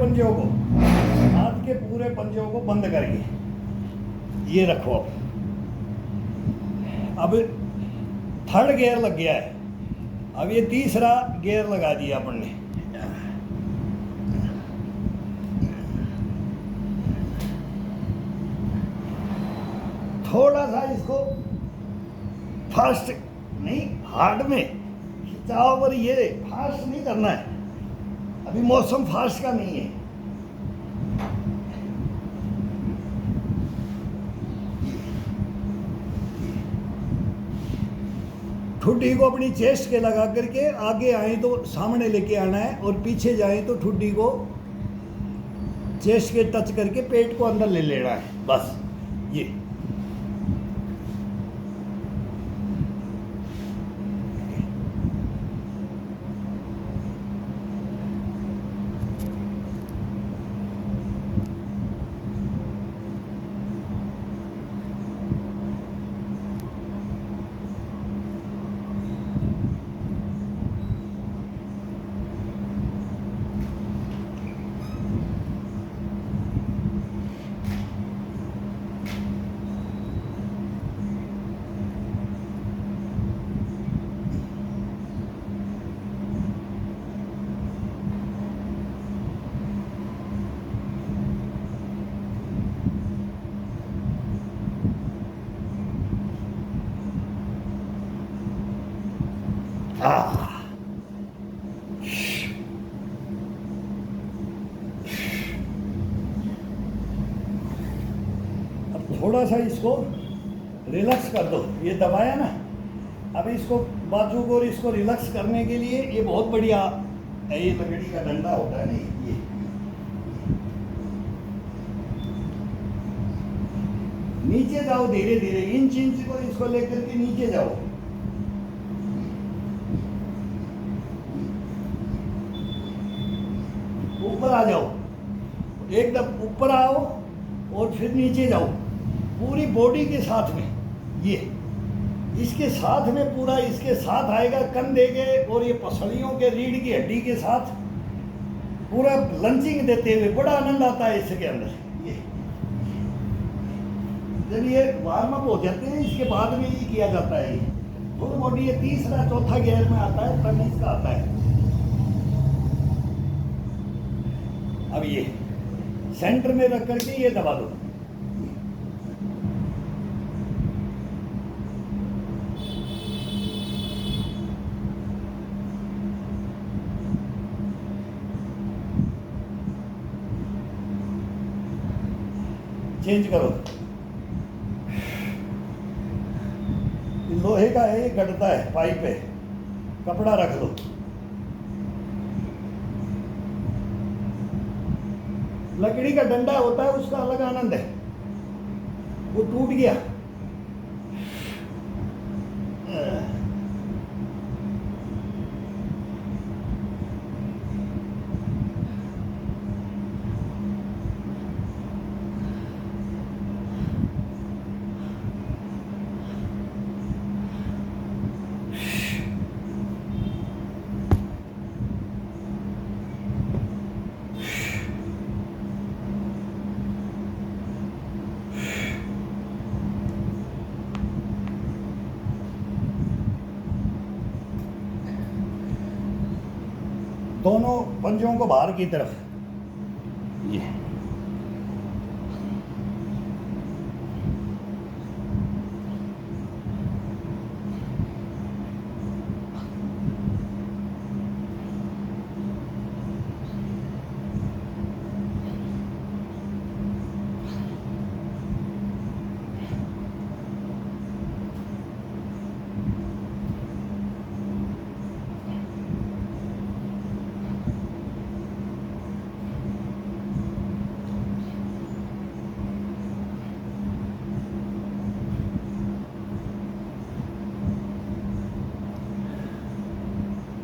पंजों को, हाथ के पूरे पंजों को बंद करके ये रखो। अब थर्ड गियर लग गया है, अब ये तीसरा गियर लगा दिया अपन ने। थोड़ा सा इसको फास्ट नहीं, हार्ड में खिंचाव, पर ये फास्ट नहीं करना है, अभी मौसम फास्ट का नहीं है। ठुड्डी को अपनी चेस्ट के लगा करके आगे आए तो सामने लेके आना है, और पीछे जाए तो ठुड्डी को चेस्ट के टच करके पेट को अंदर ले लेना है, बस ये। अब थोड़ा सा इसको रिलैक्स कर दो, ये दबाया ना, अब इसको बाजू को और इसको रिलैक्स करने के लिए ये बहुत बढ़िया है, ये लकड़ी का डंडा होता है ना, ये नीचे जाओ धीरे धीरे, इंच इंच को इसको लेकर के नीचे जाओ। ऊपर आ जाओ, एकदम ऊपर आओ और फिर नीचे जाओ, पूरी बॉडी के साथ में, ये इसके साथ में पूरा इसके साथ आएगा, कंधे के और ये पसलियों के रीढ़ की हड्डी के साथ पूरा लंचिंग देते हुए बड़ा आनंद आता है इसके अंदर। ये जब ये वार्म अप हो जाते हैं, इसके बाद में ये किया जाता है, ये फुल बॉडी ये तीसरा चौथा गियर में आता है, तब इसका आता है। अब ये सेंटर में रख करके ये दबा दो, चेंज करो। लोहे का है, ये गड़ता है, पाइप है, कपड़ा रख लो। लकड़ी का डंडा होता है, उसका अलग आनंद है, वो टूट गया। दोनों पंजों को बाहर की तरफ, ये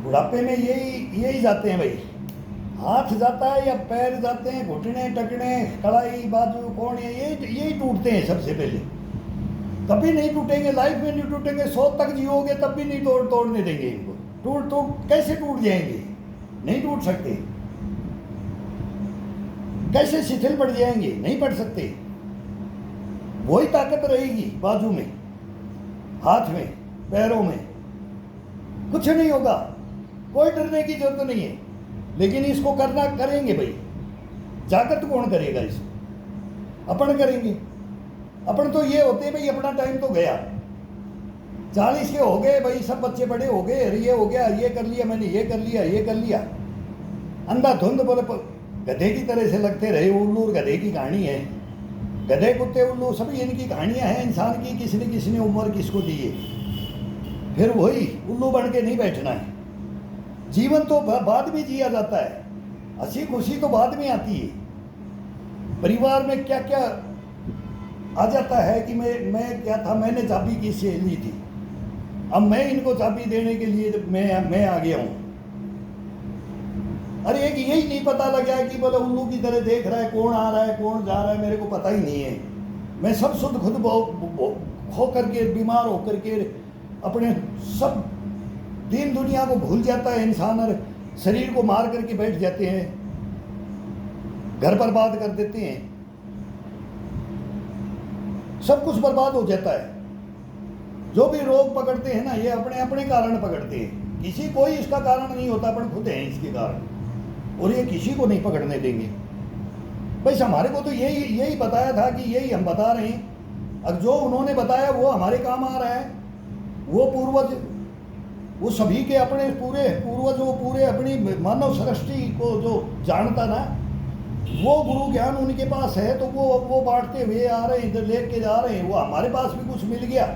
बुढ़ापे में यही जाते हैं भाई, हाथ जाता है या पैर जाते हैं, घुटने टकने कलाई बाजू कोण यही टूटते हैं सबसे पहले। कभी नहीं टूटेंगे, लाइफ में नहीं टूटेंगे, 100 तक जियोगे तब भी नहीं तोड़ने देंगे इनको। टूट कैसे टूट जाएंगे, नहीं टूट सकते। कैसे शिथिल पड़ जाएंगे? नहीं पड़ सकते। वही ताकत रहेगी बाजू में, हाथ में, पैरों में, कुछ नहीं होगा, कोई डरने की जरूरत नहीं है। लेकिन इसको करना करेंगे भाई, जागृत कौन करेगा इसको? अपन करेंगे। अपन तो ये होते भाई अपना टाइम तो गया, 40 के हो गए भाई, सब बच्चे बड़े हो गए, ये हो गया, ये कर लिया मैंने, ये कर लिया, ये कर लिया, अंधाधुंध बोले गधे की तरह से लगते रहे। उल्लू और गधे की कहानी है, गधे कुत्ते उल्लू सभी इनकी कहानियां हैं इंसान की, किसी ने उम्र किसको दी है। फिर वही उल्लू बन के नहीं बैठना है। जीवन तो बाद में जिया जाता है, हंसी खुशी तो बाद में आती है। परिवार में क्या क्या आ जाता है कि मैं क्या था, मैंने चाबी किससे ली थी, अब मैं इनको चाबी देने के लिए मैं आ गया हूँ। अरे एक यही नहीं पता लगा कि बोले उल्लू की तरह देख रहा है, कौन आ रहा है कौन जा रहा है, मेरे को पता ही नहीं है। मैं सब शुद्ध खुद खो करके, बीमार होकर के अपने सब दीन दुनिया को भूल जाता है इंसान, और शरीर को मार करके बैठ जाते हैं, घर बर्बाद कर देते हैं, सब कुछ बर्बाद हो जाता है। जो भी रोग पकड़ते हैं ना, ये अपने अपने कारण पकड़ते हैं, किसी कोई इसका कारण नहीं होता, अपन खुद हैं इसके कारण, और ये किसी को नहीं पकड़ने देंगे। बस हमारे को तो यही बताया था कि यही हम बता रहे हैं। अब जो उन्होंने बताया वो हमारे काम आ रहा है। वो पूर्वज, वो सभी के अपने पूरे पूर्वज, वो पूरे अपनी मानव सृष्टि को जो जानता ना, वो गुरु ज्ञान उनके पास है, तो वो बांटते हुए आ रहे हैं, इधर लेके जा रहे हैं। वो हमारे पास भी कुछ मिल गया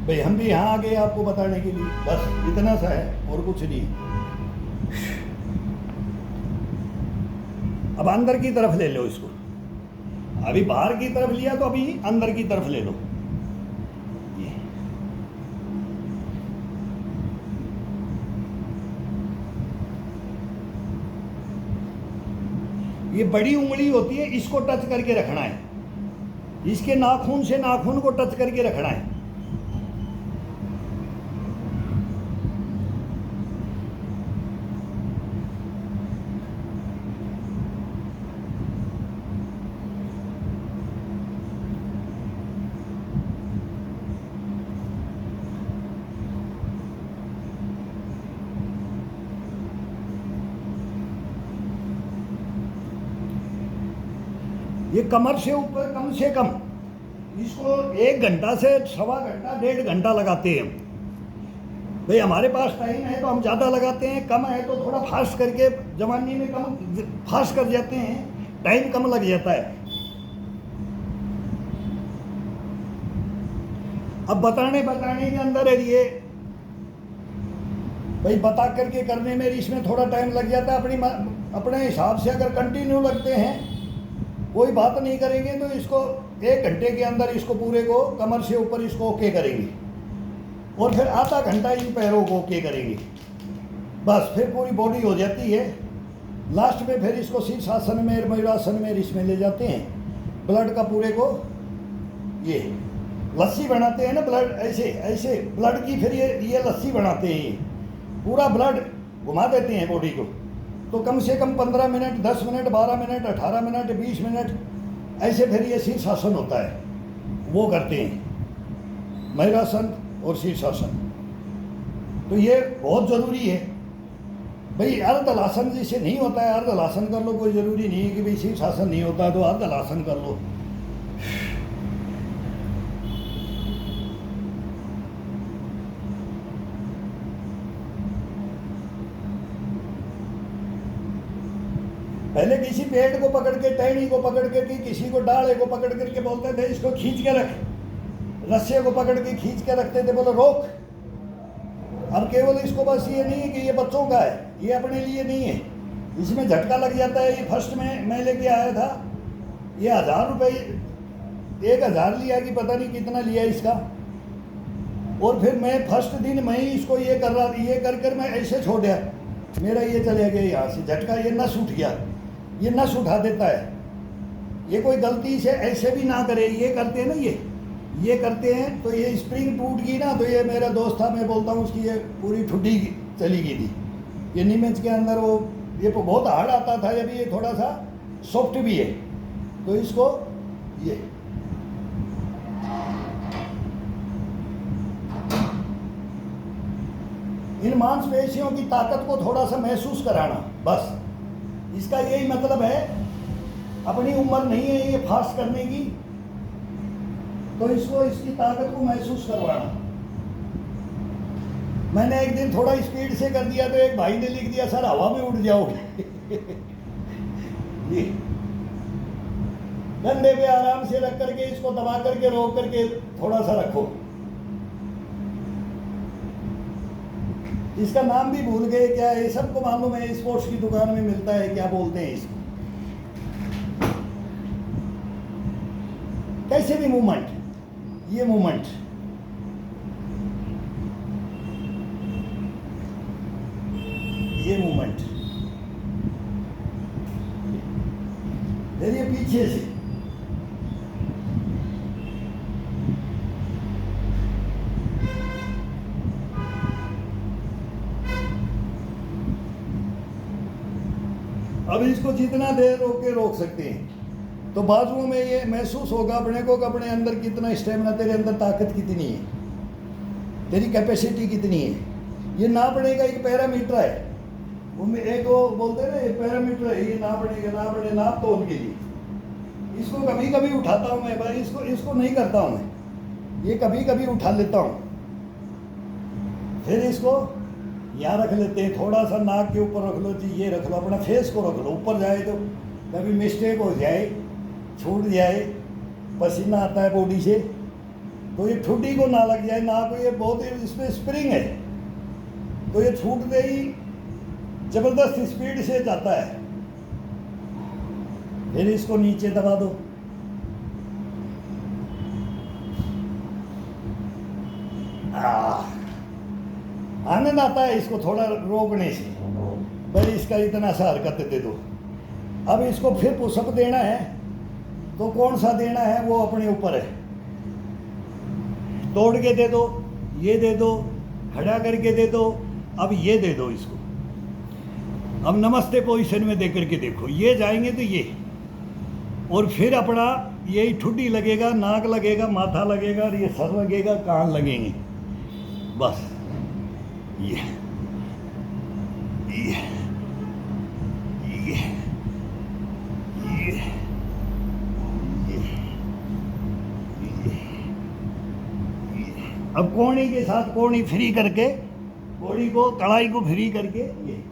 भाई, हम भी यहाँ आ गए आपको बताने के लिए, बस इतना सा है और कुछ नहीं। अब अंदर की तरफ ले लो इसको, अभी बाहर की तरफ लिया तो अभी अंदर की तरफ ले लो। ये बड़ी उंगली होती है, इसको टच करके रखना है, इसके नाखून से नाखून को टच करके रखना है। ये कमर से ऊपर कम से कम इसको 1 घंटा से 1.25 घंटा 1.5 घंटा लगाते हैं भाई। हमारे पास टाइम है तो हम ज़्यादा लगाते हैं, कम है तो थोड़ा फास्ट करके, जवानी में कम फास्ट कर जाते हैं, टाइम कम लग जाता है। अब बताने के अंदर है ये भाई, बता करके करने में इसमें थोड़ा टाइम लग जाता है। अपने हिसाब से अगर कंटिन्यू लगते हैं, कोई बात नहीं करेंगे, तो इसको 1 घंटे के अंदर इसको पूरे को कमर से ऊपर इसको ओके करेंगे, और फिर आधा घंटा इन पैरों को ओके करेंगे, बस फिर पूरी बॉडी हो जाती है। लास्ट में फिर इसको शीर्षासन में, मयूरासन में इसमें ले जाते हैं, ब्लड का पूरे को ये लस्सी बनाते हैं ना, ब्लड ऐसे ब्लड की फिर ये लस्सी बनाते हैं, पूरा ब्लड घुमा देते हैं बॉडी को। तो कम से कम 15 minute, 10 minute, 12 minute, 18 minute, 20 minute ऐसे फिर ये शीर्षासन होता है, वो करते हैं, मयूरासन और शीर्षासन। तो ये बहुत ज़रूरी है भाई। अर्धलासन जिसे नहीं होता है, अर्धलासन कर लो, कोई ज़रूरी नहीं है कि भाई शीर्षासन नहीं होता है तो अर्धलासन कर लो। पहले किसी पेड़ को पकड़ के, टहनी को पकड़ के, किसी को डाले को पकड़ करके बोलते थे इसको खींच के रख, रस्से को पकड़ के खींच के रखते थे, बोलो रोक। अब केवल इसको बस ये नहीं है कि ये बच्चों का है, ये अपने लिए नहीं है, इसमें झटका लग जाता है। ये फर्स्ट में मैं लेके आया था, ये 1000 रुपये, 1000 लिया कि पता नहीं कितना लिया इसका। और फिर मैं फर्स्ट दिन मैं ही इसको ये कर रहा था, ये कर मैं ऐसे छोड़ दिया, मेरा ये चले गया यहाँ से झटका, ये नस उठ गया, ये नस उठा देता है। ये कोई गलती से ऐसे भी ना करे, ये करते हैं ना, ये करते हैं तो ये स्प्रिंग टूट गई ना, तो ये मेरा दोस्त था, मैं बोलता हूँ उसकी ये पूरी ठुड्डी चली गई थी। ये नीमच के अंदर वो ये बहुत हार्ड आता था, ये भी ये थोड़ा सा सॉफ्ट भी है। तो इसको ये इन मांसपेशियों की ताकत को थोड़ा सा महसूस कराना, बस इसका यही मतलब है। अपनी उम्र नहीं है ये फास्ट करने की, तो इसको इसकी ताकत को महसूस करवाना। मैंने एक दिन थोड़ा स्पीड से कर दिया तो एक भाई ने लिख दिया सर हवा में उड़ जाओगे। ये डंडे पे आराम से रख करके इसको दबा करके रोक करके थोड़ा सा रखो। इसका नाम भी भूल गए क्या है, सबको मालूम है, स्पोर्ट्स की दुकान में मिलता है, क्या बोलते हैं इसको, कैसे भी मूवमेंट, ये मूवमेंट ये मूवमेंट, फिर ये पीछे से अब इसको जितना देर रोक सकते हैं। तो बाजुओं में ये महसूस होगा अपने को कि अपने अंदर कितना स्टेमिना, तेरे अंदर ताकत कितनी है, तेरी कैपेसिटी कितनी है। ये नापने का एक पैरामीटर है, वो एक वो बोलते हैं ना, ये पैरामीटर है, ये नापने नाप तोल के लिए। इसको कभी कभी उठाता हूँ मैं, पर इसको नहीं करता हूँ मैं, ये कभी कभी उठा लेता हूँ। फिर इसको यहाँ रख लेते हैं, थोड़ा सा नाक के ऊपर रख लो जी, ये रख लो, अपना फेस को रख लो। ऊपर जाए तो कभी मिस्टेक हो जाए, छूट जाए, पसीना आता है बॉडी से, तो ये ठुड्डी को ना लग जाए, नाक को, ये बहुत इसमें स्प्रिंग है, तो ये छूटते ही जबरदस्त स्पीड से जाता है। फिर इसको नीचे दबा दो, आनंद आता है इसको थोड़ा रोकने से, भाई इसका इतना सा हरकत दे दो। अब इसको फिर पुशअप देना है, तो कौन सा देना है वो अपने ऊपर है। तोड़ के दे दो, ये दे दो, खड़ा करके दे दो, अब ये दे दो इसको। अब नमस्ते पोजीशन में दे करके देखो, ये जाएंगे तो ये, और फिर अपना यही ठुड्डी लगेगा, नाक लगेगा, माथा लगेगा, और ये सर लगेगा, कान लगेंगे, बस ये ये ये ये अब कोहनी के साथ कोहनी फ्री करके, बॉडी को, कलाई को फ्री करके, ये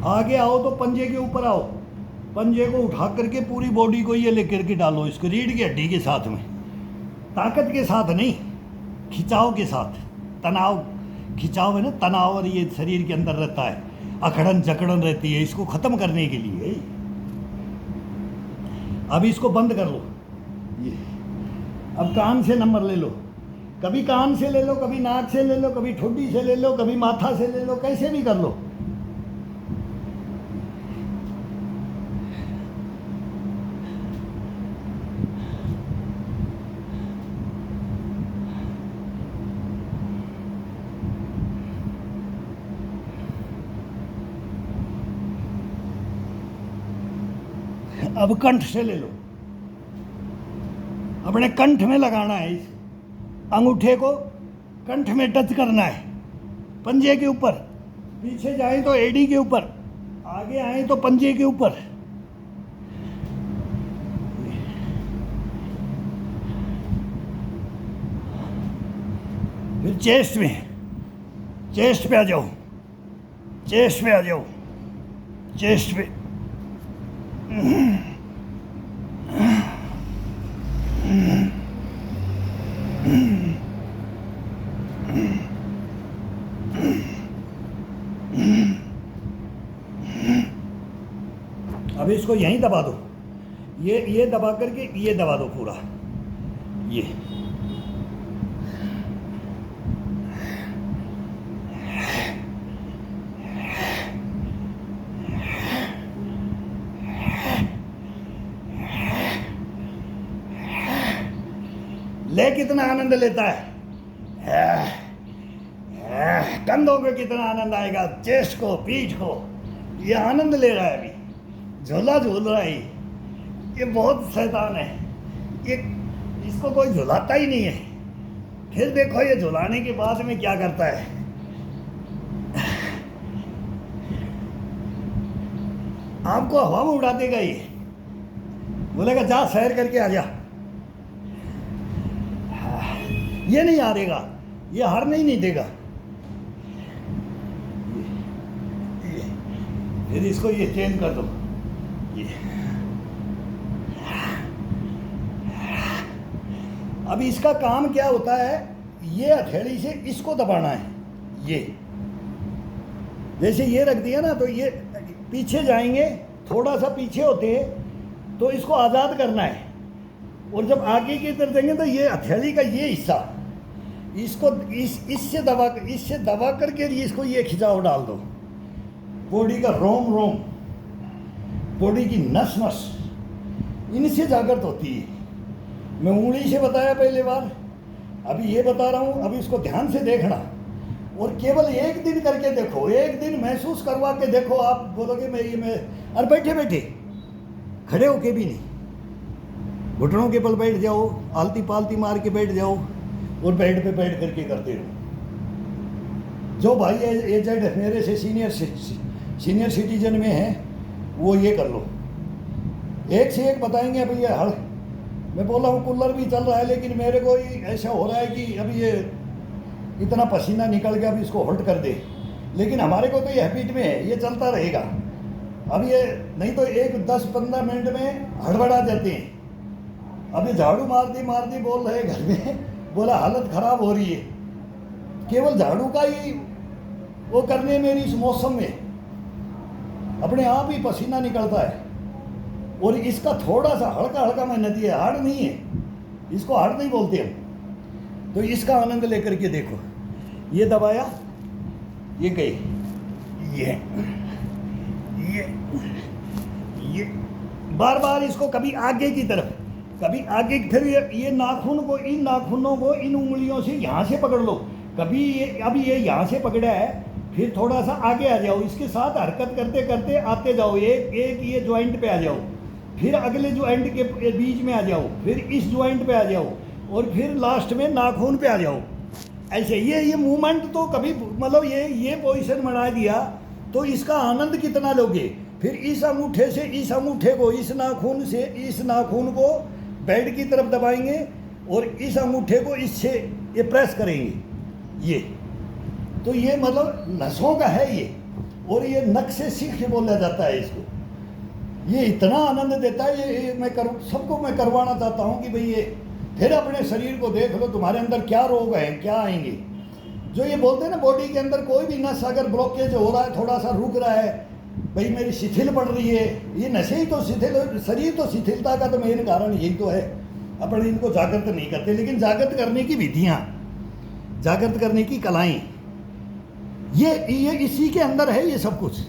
आगे आओ तो पंजे के ऊपर आओ, पंजे को उठा करके पूरी बॉडी को ये लेकर के डालो इसको, रीढ़ की हड्डी के साथ में, ताकत के साथ नहीं, खिंचाव के साथ। तनाव, खिंचाव है ना, तनाव, और ये शरीर के अंदर रहता है, अकड़न जकड़न रहती है, इसको ख़त्म करने के लिए। अब इसको बंद कर लो, ये अब कान से नंबर ले लो, कभी कान से ले लो, कभी नाक से ले लो, कभी ठुड्डी से ले लो, कभी माथा से ले लो, कैसे भी कर लो। अब कंठ से ले लो, अपने कंठ में लगाना है, इस अंगूठे को कंठ में टच करना है, पंजे के ऊपर, पीछे जाए तो एडी के ऊपर, आगे आए तो पंजे के ऊपर। फिर चेस्ट में, चेस्ट पे आ जाओ, चेस्ट पे आ जाओ, चेस्ट पे, अब इसको यहीं दबा दो, ये दबा करके ये दबा दो पूरा, ये ले कितना आनंद लेता है, कंधों पे कितना आनंद आएगा, चेस्ट को, पीठ को, ये आनंद ले रहा है, अभी झूला झूल रहा है। ये बहुत शैतान है, ये इसको कोई झुलाता ही नहीं है। फिर देखो ये झुलाने के बाद में क्या करता है, आपको हवा में उड़ा देगा। ये बोलेगा जा सैर करके आ जा। ये नहीं हारेगा, ये हारने ही नहीं देगा। फिर इसको ये चेंज कर दो, ये अब इसका काम क्या होता है, ये हथेली से इसको दबाना है। ये जैसे ये रख दिया ना, तो ये पीछे जाएंगे, थोड़ा सा पीछे होते हैं, तो इसको आज़ाद करना है। और जब आगे की तरफ देंगे तो ये हथेली का ये हिस्सा, इसको इससे दबा करके इसको ये खिंचाव डाल दो। बॉडी का रोम रोम, बॉडी की नस नस, इनसे जागृत होती है। मैं उंगली से बताया पहले बार, अभी ये बता रहा हूँ। अभी इसको ध्यान से देखना और केवल एक दिन करके देखो, एक दिन महसूस करवा के देखो। आप बोलोगे मैं और बैठे बैठे, खड़े होके भी नहीं, घुटनों के बल बैठ जाओ, आलती पालती मार के बैठ जाओ और बेड पे बैठ करके करते रहो। जो भाई एजेड मेरे से सीनियर सिटीजन में हैं, वो ये कर लो। एक से एक बताएंगे। अभी ये हड़, मैं बोला हूँ कूलर भी चल रहा है, लेकिन मेरे को ही ऐसा हो रहा है कि अभी ये इतना पसीना निकल गया, अभी इसको होल्ड कर दे। लेकिन हमारे को तो ये हैबिट में है, ये चलता रहेगा। अब ये नहीं तो 10-15 मिनट में हड़बड़ा जाते हैं। अभी झाड़ू मार दी बोल रहे घर में, बोला हालत ख़राब हो रही है। केवल झाड़ू का ही वो करने में इस मौसम में अपने आप ही पसीना निकलता है। और इसका थोड़ा सा हल्का मेहनती है, हार्ड नहीं है, इसको हार्ड नहीं बोलते हम। तो इसका आनंद लेकर के देखो, ये दबाया, ये गई, ये बार बार इसको कभी आगे की तरफ, कभी आगे, फिर ये नाखून को, इन नाखूनों को इन उंगलियों से यहाँ से पकड़ लो। कभी ये, अभी ये यहाँ से पकड़ा है, फिर थोड़ा सा आगे आ जाओ, इसके साथ हरकत करते करते आते जाओ। एक ये ज्वाइंट पे आ जाओ, फिर अगले ज्वाइंट के बीच में आ जाओ, फिर इस ज्वाइंट पे आ जाओ, और फिर लास्ट में नाखून पे आ जाओ। ऐसे ये मूवमेंट तो कभी, मतलब ये पोजीशन बना दिया तो इसका आनंद कितना लोगे। फिर इस अंगूठे से इस अंगूठे को, इस नाखून से इस नाखून को बेड की तरफ दबाएंगे, और इस अंगूठे को इससे ये प्रेस करेंगे। ये तो ये मतलब नसों का है ये, और ये नक से सीख बोला जाता है इसको। ये इतना आनंद देता है, ये मैं सबको मैं करवाना चाहता हूँ कि भाई ये फिर अपने शरीर को देख लो, तुम्हारे अंदर क्या रोग है, क्या आएंगे। जो ये बोलते हैं ना, बॉडी के अंदर कोई भी नस अगर ब्लॉकेज हो रहा है, थोड़ा सा रुक रहा है, भाई मेरी शिथिल पड़ रही है, ये नशे ही तो शिथिल, शरीर तो शिथिलता का तो मेन कारण यही तो है। अपन इनको जागृत नहीं करते, लेकिन जागृत करने की विधियाँ, जागृत करने की कलाएँ, ये इसी के अंदर है ये सब कुछ।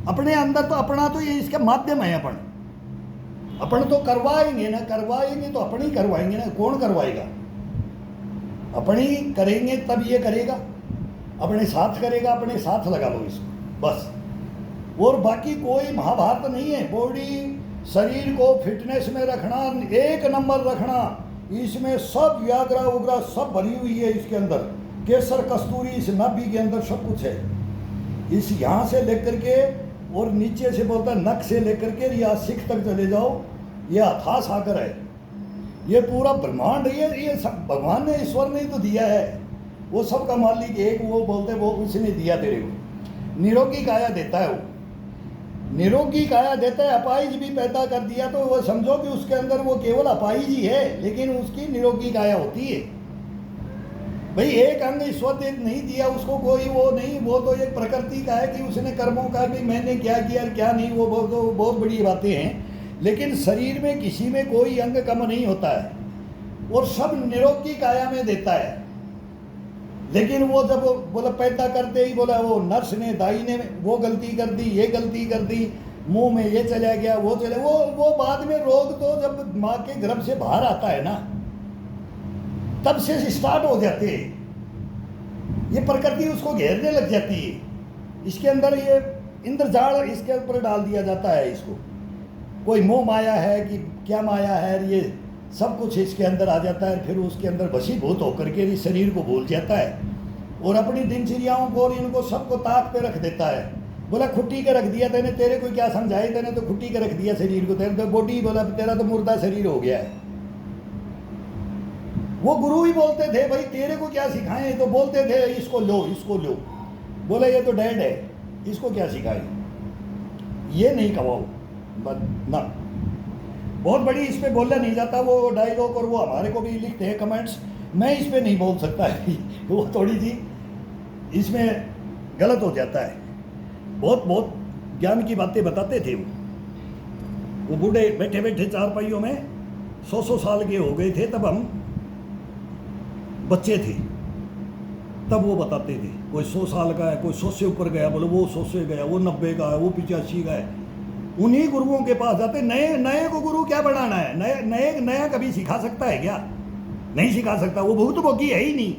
अपने अंदर तो अपना तो ये इसका माध्यम है। अपन तो करवाएंगे ना, करवाएंगे तो अपन ही करवाएंगे ना, कौन करवाएगा? अपन ही करेंगे तब ये करेगा, अपने साथ करेगा, अपने साथ लगा लो इसको बस। और बाकी कोई महाभारत नहीं है। बॉडी, शरीर को फिटनेस में रखना, एक नंबर रखना, इसमें सब व्याग्रा उग्रा सब भरी हुई है इसके अंदर। केसर कस्तूरी इस नाभि के अंदर सब कुछ है। इस यहाँ से लेकर के और नीचे से बोलता है नक से लेकर के या सिख तक चले जाओ, ये अथाह सागर है, ये पूरा ब्रह्मांड। ये सब भगवान ने, ईश्वर ने तो दिया है। वो सब का मालिक एक, वो बोलते वो उसने दिया तेरे को। निरोगी काया देता है वो, निरोगी काया देता है। अपाहिज भी पैदा कर दिया तो वो समझो कि उसके अंदर वो केवल अपाहिज ही है, लेकिन उसकी निरोगी काया होती है। भाई एक अंग ईश्वर ने नहीं दिया उसको, कोई वो नहीं, वो तो एक प्रकृति का है कि उसने कर्मों का भी मैंने क्या किया और क्या नहीं, वो बहुत बड़ी बातें हैं। लेकिन शरीर में किसी में कोई अंग कम नहीं होता है, और सब निरोगी काया में देता है। लेकिन वो जब बोला पैदा करते ही बोला वो नर्स ने, दाई ने वो गलती कर दी, ये गलती कर दी, मुंह में ये चला गया, वो चला, वो बाद में रोग तो जब माँ के गर्भ से बाहर आता है ना, तब से स्टार्ट हो जाते हैं। ये प्रकृति उसको घेरने लग जाती है। इसके अंदर ये इंद्रजाल इसके ऊपर डाल दिया जाता है। इसको कोई मोह माया है कि क्या माया है, ये सब कुछ इसके अंदर आ जाता है। फिर उसके अंदर वशीभूत होकर के इस शरीर को भूल जाता है और अपनी दिनचर्याओं को और इनको सबको ताक पे रख देता है। बोला खुट्टी के रख दिया तेने, तेरे को क्या समझाए, तेने तो खुट्टी के रख दिया शरीर को, तेरे तो बॉडी, बोला तेरा तो मुर्दा शरीर हो गया है। वो गुरु ही बोलते थे भाई तेरे को क्या सिखाएं, तो बोलते थे इसको लो इसको लो। बोला ये तो डेड है, इसको क्या सिखाएं, ये नहीं कमाओ ना। बहुत बड़ी इस पे बोलना नहीं जाता वो डायलॉग, और वो हमारे को भी लिखते हैं कमेंट्स, मैं इस पे नहीं बोल सकता है वो थोड़ी सी इसमें गलत हो जाता है। बहुत बहुत ज्ञान की बातें बताते थे वो बूढ़े बैठे बैठे चारपाइयों में 100 साल के हो गए थे, तब हम बच्चे थे, तब वो बताते थे। कोई 100 साल का है, कोई 100 से ऊपर गया, बोले वो 100 से गया, वो 90 का है, वो 85 का है। उन्हीं गुरुओं के पास जाते। नए नए को गुरु क्या बढ़ाना है, नया कभी सिखा सकता है क्या? नहीं सिखा सकता, वो भूत भोगी है ही नहीं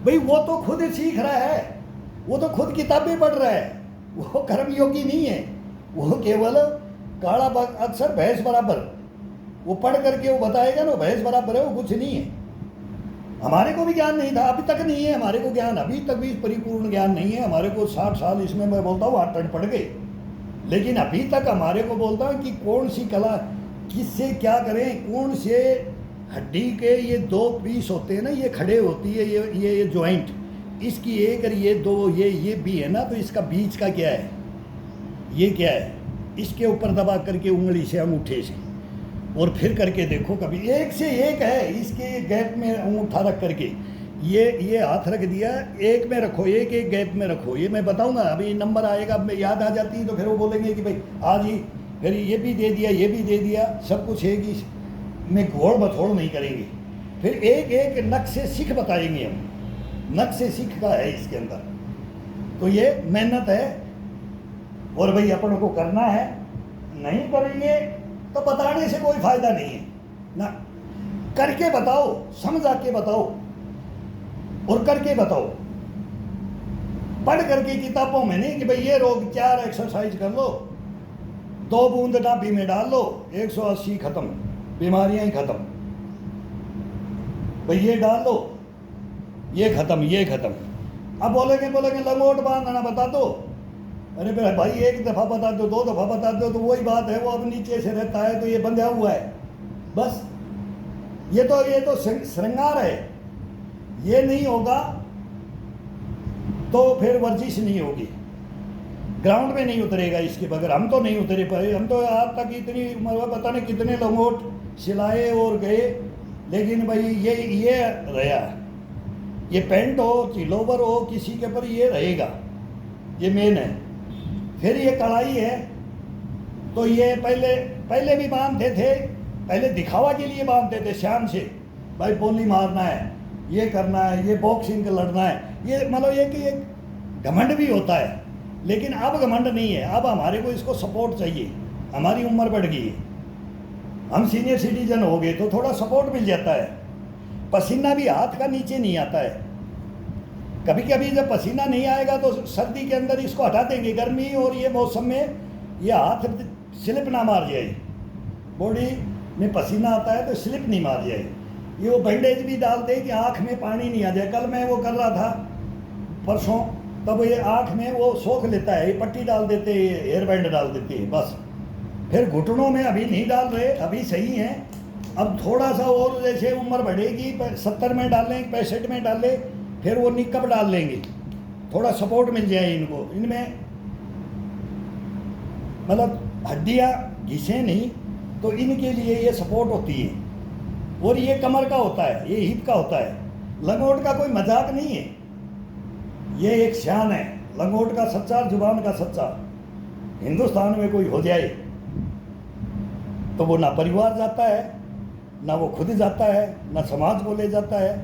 भाई। वो तो खुद सीख रहा है, वो तो खुद किताबें पढ़ रहा है, वो कर्मयोगी नहीं है। वो केवल काला अक्षर भैंस बराबर, वो पढ़ करके वो बताएगा ना भैंस बराबर है, वो कुछ नहीं है। हमारे को भी ज्ञान नहीं था, अभी तक नहीं है हमारे को ज्ञान, अभी तक भी परिपूर्ण ज्ञान नहीं है हमारे को। 60 साल इसमें मैं बोलता हूँ 8 पढ़ गए, लेकिन अभी तक हमारे को बोलता हूँ कि कौन सी कला किससे क्या करें, कौन से हड्डी के ये 2 पीस होते हैं ना, ये खड़े होती है ये जॉइंट, इसकी एक और ये 2 ये भी है ना, तो इसका बीच का क्या है, ये क्या है, इसके ऊपर दबा करके उंगली से अंगूठे से और फिर करके देखो कभी एक से एक है। इसके गैप में अंगूठा रख करके ये हाथ रख दिया, एक में रखो, एक गैप में रखो। ये मैं बताऊंगा, अभी नंबर आएगा, याद आ जाती है तो फिर वो बोलेंगे कि भाई आज ही फिर ये भी दे दिया, ये भी दे दिया, सब कुछ है कि में घोड़ बथोड़ नहीं करेंगे। फिर एक एक नक से सीख बताएंगे हम, नक से सीख का है इसके अंदर। तो ये मेहनत है और भाई अपन को करना है। नहीं करेंगे तो बताने से कोई फायदा नहीं है ना, करके बताओ, समझा के बताओ और करके बताओ। पढ़ करके किताबों में नहीं कि भाई ये रोग 4 एक्सरसाइज कर लो, 2 बूंद डाबी में डाल लो, 180 खत्म, बीमारियां ही खत्म। भाई ये डाल लो, ये खत्म, ये खत्म। अब बोलेंगे लंगोट बांधना बता दो। अरे भाई 1 दफ़ा बता दो, 2 दफ़ा बता दो तो वही बात है, वो अब नीचे से रहता है तो ये बंधा हुआ है बस। ये तो श्रृंगार है, ये नहीं होगा तो फिर वर्जिश नहीं होगी, ग्राउंड में नहीं उतरेगा इसके बगैर। हम तो नहीं उतरे पाए, हम तो आज तक इतनी पता नहीं कितने लंगोट सिलाए और गए, लेकिन भाई ये रहा, ये पैंट हो चिलोवर हो किसी के ऊपर ये रहेगा, ये मेन है। फिर ये कढ़ाई है, तो ये पहले भी बांधते थे, पहले दिखावा के लिए बांधते थे शान से, भाई बोली मारना है, ये करना है, ये बॉक्सिंग लड़ना है, ये मतलब ये कि एक घमंड भी होता है। लेकिन अब घमंड नहीं है, अब हमारे को इसको सपोर्ट चाहिए। हमारी उम्र बढ़ गई है, हम सीनियर सिटीजन हो गए तो थोड़ा सपोर्ट मिल जाता है। पसीना भी हाथ का नीचे नहीं आता है। कभी कभी जब पसीना नहीं आएगा तो सर्दी के अंदर इसको हटा देंगे, गर्मी और ये मौसम में ये हाथ स्लिप ना मार जाए, बॉडी में पसीना आता है तो स्लिप नहीं मार जाए। ये वो बैंडेज भी डालते हैं कि आँख में पानी नहीं आ जाए। कल मैं वो कर रहा था परसों, तब ये आँख में वो सोख लेता है, ये पट्टी डाल देते हैं, हेयर बैंड डाल देते हैं बस। फिर घुटनों में अभी नहीं डाल रहे, अभी सही हैं। अब थोड़ा सा और जैसे उम्र बढ़ेगी 70 में डालें, 65 में डालें, फिर वो निकब डाल लेंगे, थोड़ा सपोर्ट मिल जाए इनको। इनमें मतलब हड्डियाँ घिसे नहीं तो इनके लिए ये सपोर्ट होती है। और ये कमर का होता है, ये हिप का होता है। लंगोट का कोई मजाक नहीं है, ये एक शान है। लंगोट का सच्चा, जुबान का सच्चा। हिंदुस्तान में कोई हो जाए तो वो ना परिवार जाता है, ना वो खुद जाता है, ना समाज को ले जाता है,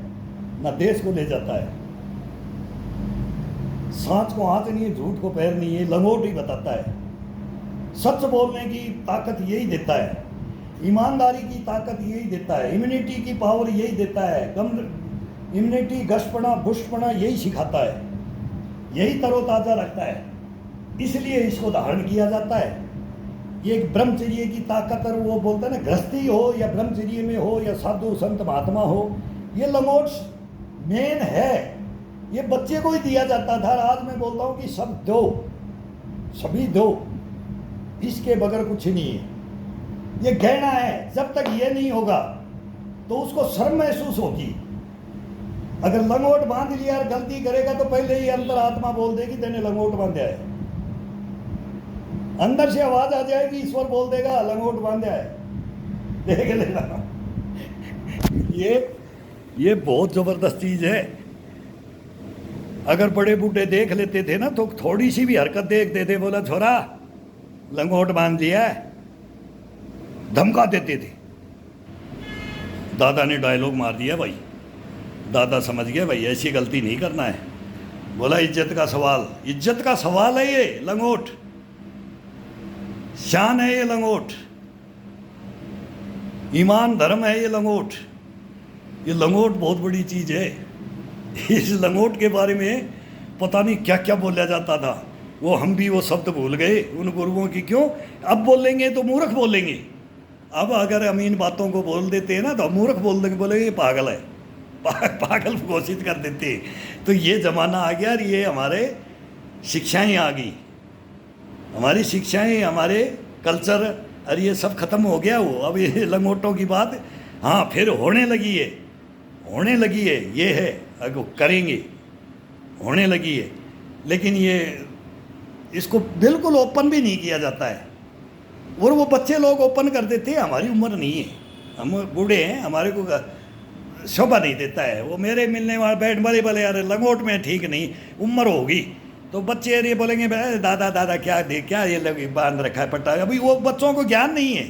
ना देश को ले जाता है। सांच को आंच नहीं है, झूठ को पैर नहीं है, लंगोट ही बताता है। सच बोलने की ताकत यही देता है। ईमानदारी की ताकत यही देता है, इम्यूनिटी की पावर यही देता है, कम इम्यूनिटी घसपना बुष्टपना यही सिखाता है, यही तरोताज़ा रखता है, इसलिए इसको धारण किया जाता है। ये एक ब्रह्मचर्य की ताकत, और वो बोलते हैं ना, गृहस्थी हो या ब्रह्मचर्य में हो या साधु संत महात्मा हो, ये लंगोट मेन है। ये बच्चे को ही दिया जाता था, आज मैं बोलता हूँ कि सब दो, सभी दो, इसके बगैर कुछ नहीं है। ये गहना है, जब तक ये नहीं होगा तो उसको शर्म महसूस होगी। अगर लंगोट बांध लिया और गलती करेगा तो पहले ही अंतरात्मा बोल देगी तेने लंगोट बांधा है, अंदर से आवाज आ जाएगी, ईश्वर बोल देगा लंगोट बांधा है, देख लेना। ये बहुत जबरदस्त चीज है। अगर बड़े बूढ़े देख लेते थे ना तो थोड़ी सी भी हरकत देखते थे, बोला छोरा लंगोट बांध लिया है, धमका देते थे। दादा ने डायलॉग मार दिया, भाई दादा समझ गया भाई ऐसी गलती नहीं करना है। बोला इज्जत का सवाल है ये लंगोट, शान है ये लंगोट, ईमान धर्म है ये लंगोट। ये लंगोट बहुत बड़ी चीज है। इस लंगोट के बारे में पता नहीं क्या क्या बोला जाता था, वो हम भी वो शब्द भूल गए उन गुरुओं की। क्यों? अब बोलेंगे तो मूर्ख बोलेंगे। अब अगर हम इन बातों को बोल देते हैं ना तो मूर्ख बोल देंगे, बोलेंगे ये पागल है, पागल घोषित कर देते। तो ये ज़माना आ गया और ये हमारे शिक्षाएं आ गई, हमारी शिक्षाएं, हमारे कल्चर, और ये सब खत्म हो गया। वो अब ये लंगोटों की बात हाँ फिर होने लगी है, ये है अगर करेंगे, होने लगी है। लेकिन ये इसको बिल्कुल ओपन भी नहीं किया जाता है, और वो बच्चे लोग ओपन कर देते हैं। हमारी उम्र नहीं है, हम बूढ़े हैं, हमारे को शोभा नहीं देता है। वो मेरे मिलने वाले बैठ बड़े भले यार लंगोट में ठीक नहीं, उम्र होगी तो बच्चे ये बोलेंगे दादा क्या ये लगे बांध रखा है पट्टा। अभी वो बच्चों को ज्ञान नहीं है,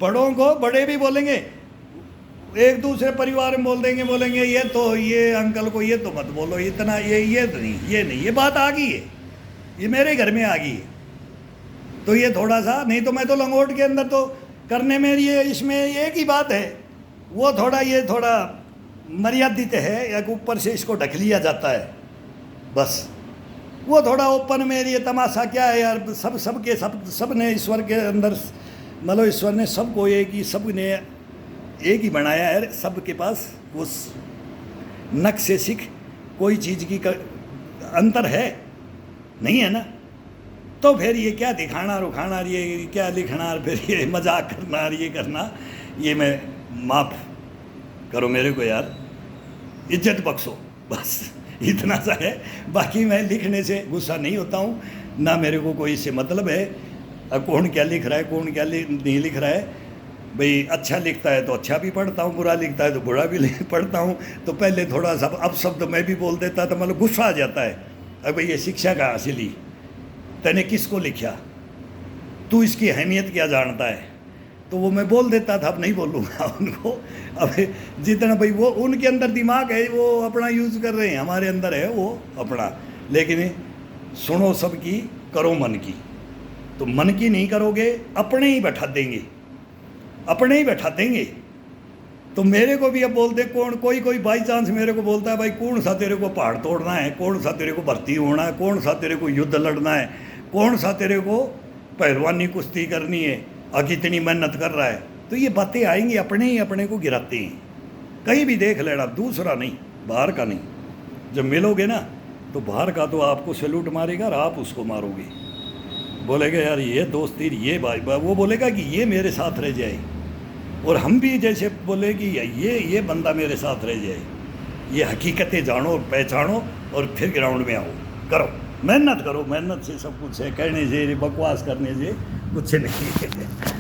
बड़ों को बड़े भी बोलेंगे, एक दूसरे परिवार में बोलेंगे ये तो ये अंकल को ये तो मत बोलो इतना, ये तो नहीं, ये बात आ गई है, ये मेरे घर में आ गई है। तो ये थोड़ा सा नहीं तो मैं तो लंगोट के अंदर तो करने में ये इसमें एक ही बात है, वो थोड़ा मर्यादित है, या ऊपर से इसको ढक लिया जाता है बस। वो थोड़ा ओपन में ये तमाशा क्या है यार, सब ने ईश्वर के अंदर, मतलब ईश्वर ने सबको सब ने एक ही बनाया है। सबके पास उस नक से सीख कोई चीज़ की अंतर है नहीं है ना। तो फिर ये क्या दिखाना रुखाना, ये क्या लिखना, फिर ये मजाक करना, ये करना, ये मैं माफ़ करो मेरे को यार, इज्जत बख्शो, बस इतना सा है। बाकी मैं लिखने से गुस्सा नहीं होता हूँ, ना मेरे को कोई इससे मतलब है अब कौन क्या लिख रहा है कौन क्या नहीं लिख रहा है। भाई अच्छा लिखता है तो अच्छा भी पढ़ता हूँ, बुरा लिखता है तो बुरा भी पढ़ता हूँ। तो पहले थोड़ा सा अब शब्द मैं भी बोल देता तो मतलब गुस्सा आ जाता है, अब भाई ये शिक्षा कहाँ से ली, तैने किसको लिखा, तू इसकी अहमियत क्या जानता है। तो वो मैं बोल देता था, अब नहीं बोलूँगा उनको। अब जितना भाई वो उनके अंदर दिमाग है वो अपना यूज़ कर रहे हैं, हमारे अंदर है वो अपना। लेकिन सुनो सबकी, करो मन की। तो मन की नहीं करोगे अपने ही बैठा देंगे। तो मेरे को भी अब बोलते कोई बाई चांस मेरे को बोलता है भाई कौन सा तेरे को पहाड़ तोड़ना है, कौन सा तेरे को भर्ती होना है, कौन सा तेरे को युद्ध लड़ना है, कौन सा तेरे को पहलवानी कुश्ती करनी है, कितनी मेहनत कर रहा है। तो ये बातें आएंगी, अपने को गिराते हैं। कहीं भी देख लेना, दूसरा नहीं, बाहर का नहीं। जब मिलोगे ना तो बाहर का तो आपको सैल्यूट मारेगा और आप उसको मारोगे, बोलेगा यार ये दोस्ती, ये भाई, वो बोलेगा कि ये मेरे साथ रह जाए, और हम भी जैसे बोले कि ये बंदा मेरे साथ रह जाए। ये हकीकतें जानो, पहचानो, और फिर ग्राउंड में आओ, करो, मेहनत करो। मेहनत से सब कुछ है, कहने से, बकवास करने से कुछ नहीं है।